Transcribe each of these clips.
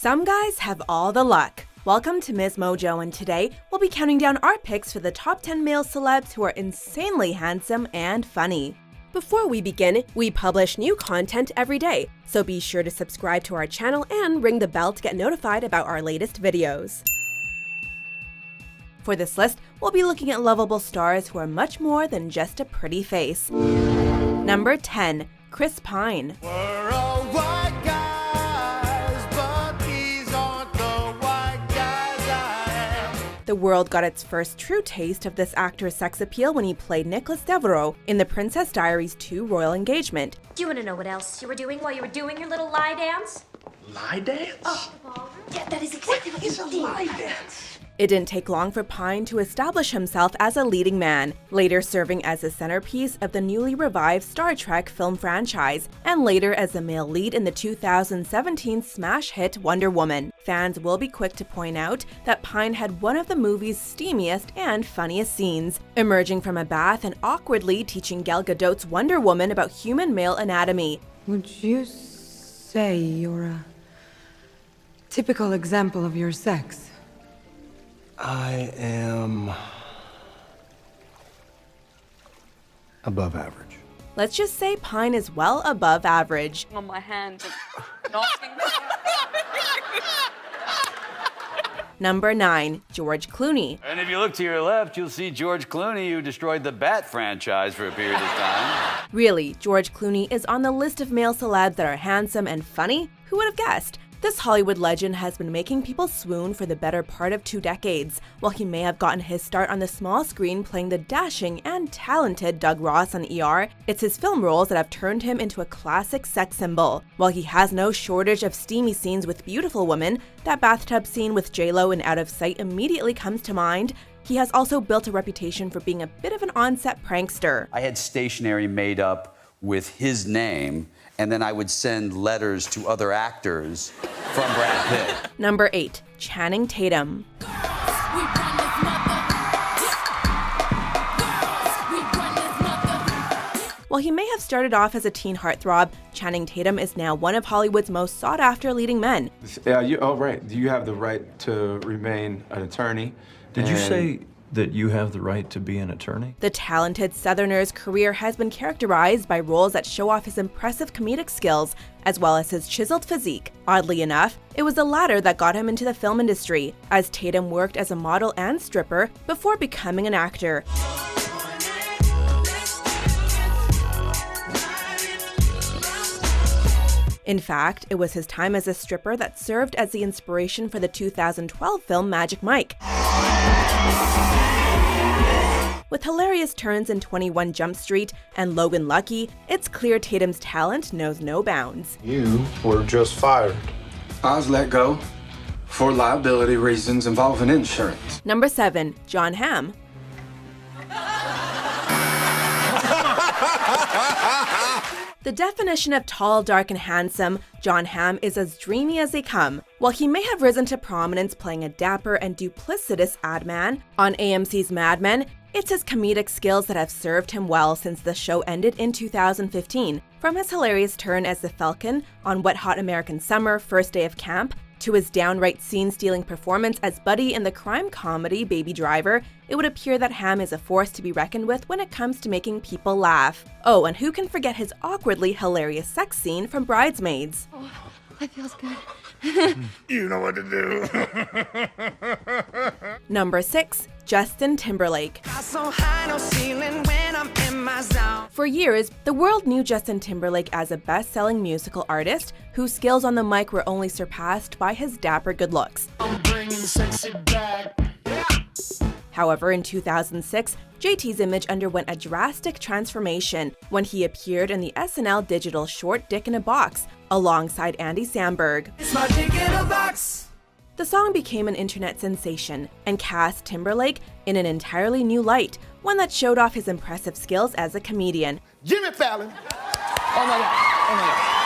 Some guys have all the luck. Welcome to MsMojo, and today we'll be counting down our picks for the top 10 male celebs who are insanely handsome and funny. Before we begin, we publish new content every day, so be sure to subscribe to our channel and ring the bell to get notified about our latest videos. For this list, we'll be looking at lovable stars who are much more than just a pretty face. Number 10. Chris Pine. We're all white guys, but these aren't the white guys I am. The world got its first true taste of this actor's sex appeal when he played Nicholas Devereaux in The Princess Diaries 2 Royal Engagement. Do you want to know what else you were doing while you were doing your little lie dance? Lie dance? Oh, yeah, that is exactly what you It's a did. lie dance. It didn't take long for Pine to establish himself as a leading man, later serving as the centerpiece of the newly revived Star Trek film franchise, and later as the male lead in the 2017 smash hit Wonder Woman. Fans will be quick to point out that Pine had one of the movie's steamiest and funniest scenes, emerging from a bath and awkwardly teaching Gal Gadot's Wonder Woman about human male anatomy. Would you say you're a typical example of your sex? I am above average. Let's just say Pine is well above average. On my hand and knocking. Number 9. George Clooney. And if you look to your left, you'll see George Clooney, who destroyed the Bat franchise for a period of time. Really, George Clooney is on the list of male celebs that are handsome and funny? Who would have guessed? This Hollywood legend has been making people swoon for the better part of 2 decades. While he may have gotten his start on the small screen playing the dashing and talented Doug Ross on ER, it's his film roles that have turned him into a classic sex symbol. While he has no shortage of steamy scenes with beautiful women, that bathtub scene with J-Lo in Out of Sight immediately comes to mind. He has also built a reputation for being a bit of an on-set prankster. I had stationery made up with his name, and then I would send letters to other actors from Brad Pitt. Number 8. Channing Tatum. While he may have started off as a teen heartthrob, Channing Tatum is now one of Hollywood's most sought-after leading men. Right. You have the right to remain an attorney. Did you say that you have the right to be an attorney? The talented Southerner's career has been characterized by roles that show off his impressive comedic skills, as well as his chiseled physique. Oddly enough, it was the latter that got him into the film industry, as Tatum worked as a model and stripper before becoming an actor. In fact, it was his time as a stripper that served as the inspiration for the 2012 film Magic Mike. With hilarious turns in 21 Jump Street and Logan Lucky, it's clear Tatum's talent knows no bounds. You were just fired. I was let go for liability reasons involving insurance. Number 7. Jon Hamm. The definition of tall, dark, and handsome, Jon Hamm is as dreamy as they come. While he may have risen to prominence playing a dapper and duplicitous ad man on AMC's Mad Men, it's his comedic skills that have served him well since the show ended in 2015. From his hilarious turn as the Falcon on Wet Hot American Summer, First Day of Camp, to his downright scene-stealing performance as Buddy in the crime comedy Baby Driver, it would appear that Hamm is a force to be reckoned with when it comes to making people laugh. Oh, and who can forget his awkwardly hilarious sex scene from Bridesmaids? Oh, that feels good. You know what to do. Number 6. Justin Timberlake. For years, the world knew Justin Timberlake as a best-selling musical artist whose skills on the mic were only surpassed by his dapper good looks. I'm bringing sexy back. However, in 2006, JT's image underwent a drastic transformation when he appeared in the SNL digital short Dick in a Box alongside Andy Samberg. It's my dick in a box. The song became an internet sensation and cast Timberlake in an entirely new light, one that showed off his impressive skills as a comedian. Jimmy Fallon. Oh my God. Oh my God.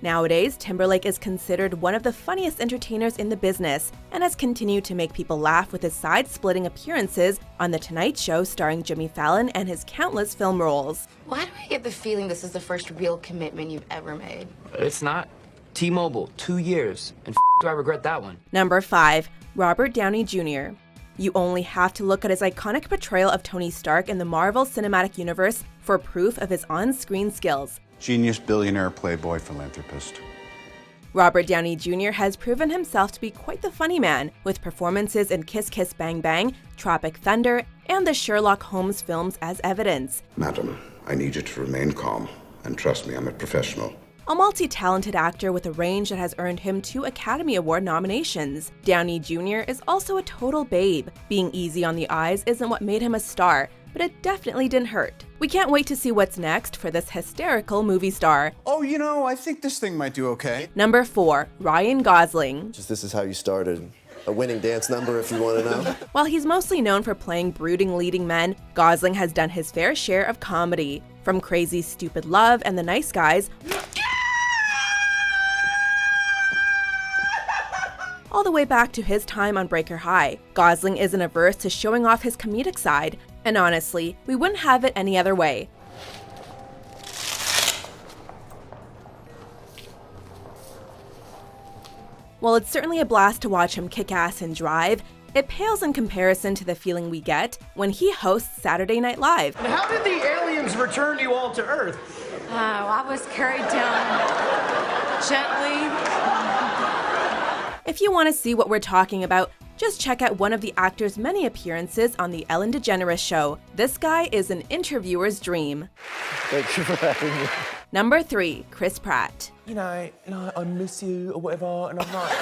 Nowadays, Timberlake is considered one of the funniest entertainers in the business and has continued to make people laugh with his side-splitting appearances on The Tonight Show starring Jimmy Fallon and his countless film roles. Why do I get the feeling this is the first real commitment you've ever made? It's not. T-Mobile, 2 years, and do I regret that one? Number 5. Robert Downey Jr. You only have to look at his iconic portrayal of Tony Stark in the Marvel Cinematic Universe for proof of his on-screen skills. Genius, billionaire, playboy, philanthropist. Robert Downey Jr. has proven himself to be quite the funny man, with performances in Kiss Kiss Bang Bang, Tropic Thunder, and the Sherlock Holmes films as evidence. Madam, I need you to remain calm, and trust me, I'm a professional. A multi-talented actor with a range that has earned him 2 Academy Award nominations. Downey Jr. is also a total babe. Being easy on the eyes isn't what made him a star, but it definitely didn't hurt. We can't wait to see what's next for this hysterical movie star. Oh, you know, I think this thing might do okay. Number 4. Ryan Gosling. Just this is how you started. A winning dance number, if you want to know. While he's mostly known for playing brooding leading men, Gosling has done his fair share of comedy. From Crazy Stupid Love and The Nice Guys, all the way back to his time on Breaker High, Gosling isn't averse to showing off his comedic side, and honestly, we wouldn't have it any other way. While it's certainly a blast to watch him kick ass and drive, it pales in comparison to the feeling we get when he hosts Saturday Night Live. And how did the aliens return you all to Earth? Oh, I was carried down gently. If you want to see what we're talking about, just check out one of the actor's many appearances on The Ellen DeGeneres Show. This guy is an interviewer's dream. Thank you for having me. Number 3. Chris Pratt. You know, like, I miss you or whatever, and I'm like,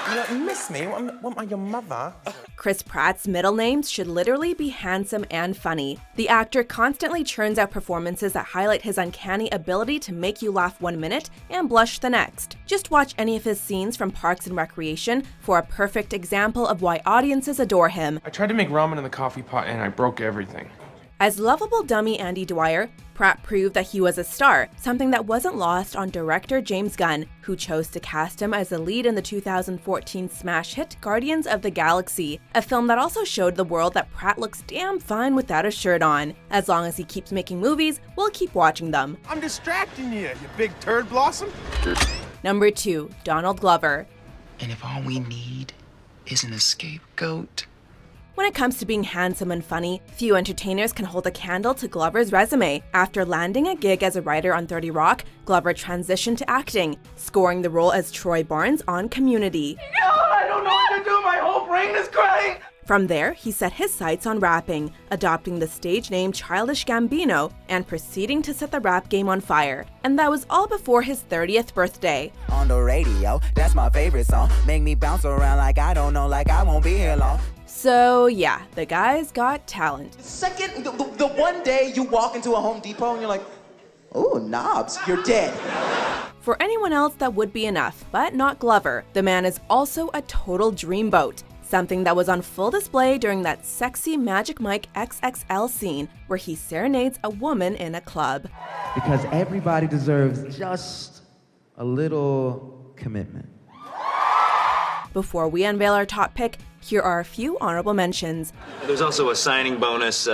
you don't miss me? What am I, your mother? Chris Pratt's middle names should literally be handsome and funny. The actor constantly churns out performances that highlight his uncanny ability to make you laugh 1 minute and blush the next. Just watch any of his scenes from Parks and Recreation for a perfect example of why audiences adore him. I tried to make ramen in the coffee pot and I broke everything. As lovable dummy Andy Dwyer, Pratt proved that he was a star, something that wasn't lost on director James Gunn, who chose to cast him as the lead in the 2014 smash hit Guardians of the Galaxy, a film that also showed the world that Pratt looks damn fine without a shirt on. As long as he keeps making movies, we'll keep watching them. I'm distracting you, you big turd blossom. Number 2. Donald Glover. And if all we need is an scapegoat. When it comes to being handsome and funny, few entertainers can hold a candle to Glover's resume. After landing a gig as a writer on 30 Rock, Glover transitioned to acting, scoring the role as Troy Barnes on Community. God, I don't know what to do. My whole brain is crying. From there, he set his sights on rapping, adopting the stage name Childish Gambino, and proceeding to set the rap game on fire. And that was all before his 30th birthday. On the radio, that's my favorite song. Make me bounce around like I don't know, like I won't be here long. So yeah, the guy's got talent. Second, the one day you walk into a Home Depot and you're like, ooh, knobs, you're dead. For anyone else, that would be enough, but not Glover. The man is also a total dreamboat, something that was on full display during that sexy Magic Mike XXL scene where he serenades a woman in a club. Because everybody deserves just a little commitment. Before we unveil our top pick, here are a few honorable mentions. There's also a signing bonus,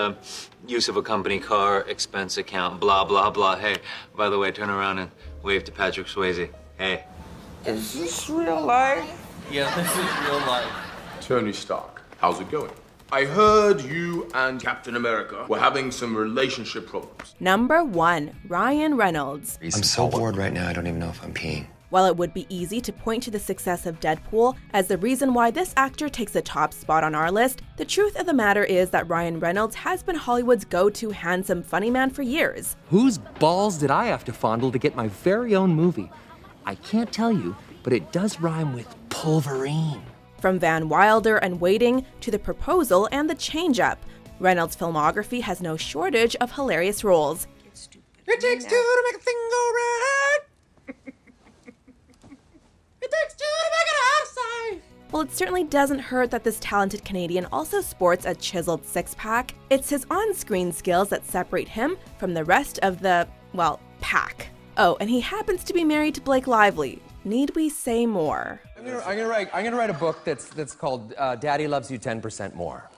use of a company car, expense account, blah, blah, blah. Hey, by the way, turn around and wave to Patrick Swayze. Hey. Is this real life? Yeah, this is real life. Tony Stark, how's it going? I heard you and Captain America were having some relationship problems. Number 1. Ryan Reynolds. I'm so bored right now, I don't even know if I'm peeing. While it would be easy to point to the success of Deadpool as the reason why this actor takes the top spot on our list, the truth of the matter is that Ryan Reynolds has been Hollywood's go-to handsome funny man for years. Whose balls did I have to fondle to get my very own movie? I can't tell you, but it does rhyme with pulverine. From Van Wilder and Waiting to The Proposal and The Change-Up, Reynolds' filmography has no shortage of hilarious roles. It takes two to make a thing go right. It takes two to make it outside. While it certainly doesn't hurt that this talented Canadian also sports a chiseled six-pack, it's his on-screen skills that separate him from the rest of the, well, pack. Oh, and he happens to be married to Blake Lively. Need we say more? I'm gonna write a book that's called Daddy Loves You 10% More.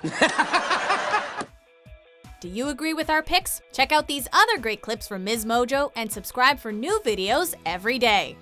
Do you agree with our picks? Check out these other great clips from MsMojo and subscribe for new videos every day.